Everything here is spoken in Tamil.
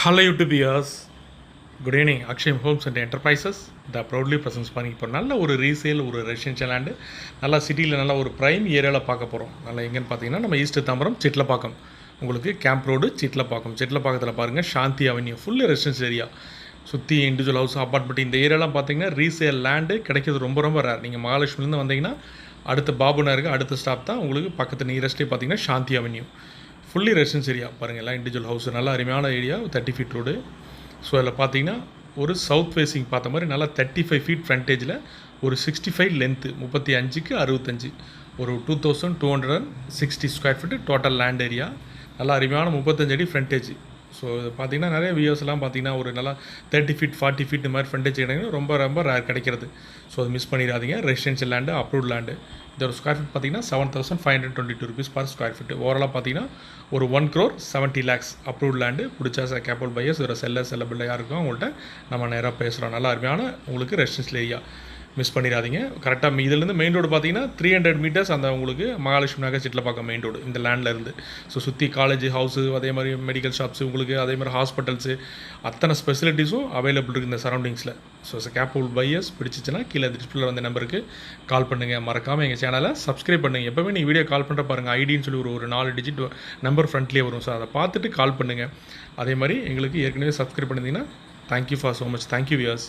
Hello YouTube viewers. Good evening. Aksham Homes and Enterprises the proudly presents பண்ணி இப்போ நல்ல ஒரு ரீசேல் ஒரு ரெசிடென்ஷியல் லேண்டு நல்லா சிட்டியில் நல்ல ஒரு ப்ரைம் ஏரியாவில் பார்க்க போகிறோம். நல்லா எங்கேன்னு பார்த்தீங்கன்னா நம்ம ஈஸ்ட் தாம்பரம் சிட்லப்பாக்கம், உங்களுக்கு கேம்ப் ரோடு சிட்லப்பாக்கத்தில் பாருங்கள் சாந்தி அவென்யூ ஃபுல்லு ரெசிடென்ஷியல் ஏரியா, சுற்றி இண்டிவிஜுவல் ஹவுஸ் அப்பார்ட்மெண்ட். இந்த ஏரியாலாம் பார்த்தீங்கன்னா ரீசேல் லேண்டு கிடைக்கிறது ரொம்ப ரொம்ப ரேர். நீங்கள் மகாலட்சுமிலேருந்து வந்தீங்கன்னா அடுத்த பாபுநகருக்கு அடுத்த ஸ்டாப் தான் உங்களுக்கு பக்கத்து நியரஸ்ட்டே பார்த்தீங்கன்னா சாந்தி அவென்யூ ஃபுல்லி ரெசிடென்ஸ் ஏரியா. பாருங்கள் எல்லாம் இண்டிவிஜுவல் ஹவுஸ், நல்லா அருமையான ஏரியா, 30 ஃபீட் ரோடு. ஸோ அதில் பார்த்தீங்கன்னா ஒரு சவுத் ஃபேஸிங் பார்த்த மாதிரி நல்லா 35 ஃபீட் ஃப்ரண்டேஜில் ஒரு 65 லென்த்து 35க்கு 65 ஒரு 2260 square feet total land area. நல்லா அருமையான 35 அடி ஃப்ரண்டேஜ். ஸோ இது பார்த்தீங்கன்னா நிறைய வியூஸ்லாம் பார்த்தீங்கன்னா ஒரு நல்லா 30 ஃபீட் 40 ஃபீட் இந்த மாதிரி ஃப்ரண்டேஜ் கிடைக்கிறது ரொம்ப ரொம்ப ரேர் கிடைக்கிறது. ஸோ அது மிஸ் பண்ணிடாதீங்க. Residential land, approved land. இதோட ஸ்கொயர் ஃபீட் பார்த்தீங்கன்னா 7522 rupees per ஸ்கொயர் ஃபீட். ஓவராலாக பார்த்தீங்கன்னா ஒரு 1,70 lakhs அப்ரூவ்ட் லேண்டு. பிடிச்சா கேபிள் பையர்ஸ் ஒரு செல்லபிள் யாருக்கும் அவங்கள்ட்ட நம்ம நேராக பேசுகிறோம். நல்லா அருமையான உங்களுக்கு ரெசிடென்ஷியல் ஏரியா, மிஸ் பண்ணிடாதீங்க. கரெக்டாக இதுலேருந்து மெயின் ரோடு பார்த்தீங்கன்னா 300 meters அந்த உங்களுக்கு மகாலட்சுமி நகர் சிட்லப்பாக்கம் மெயின் ரோடு இந்த லேண்டில் இருந்து. ஸோ சுற்றி காலேஜ் ஹவுஸு, அதே மாதிரி மெடிக்கல் ஷாப்ஸு, உங்களுக்கு அதே மாதிரி ஹாஸ்பிட்டல்ஸு, அத்தனை ஃபெசிலிட்டிஸும் அவைலபிள் இருக்குது இந்த சரௌண்டிங்ஸில். ஸோ கேபிள் பையர்ஸ் பிடிச்சிச்சின்னா கீழே டிஸ்பிளேல வந்த நம்பருக்கு கால் பண்ணுங்கள். மறக்காமல் எங்கள் சேனலை சப்ஸ்கிரைப் பண்ணுங்கள். எப்போவுமே நீங்கள் வீடியோ கால் பண்ணுற பாருங்கள், ஐடின்னு சொல்லி ஒரு 4 டிஜிட் நம்பர் ஃப்ரண்ட்லேயே வரும். ஸோ அதை பார்த்துட்டு கால் பண்ணுங்கள். அதே மாதிரி எங்களுக்கு ஏற்கனவே சப்ஸ்கிரைப் பண்ணியிருந்தீங்கன்னா thank you for so much. Thank you wears.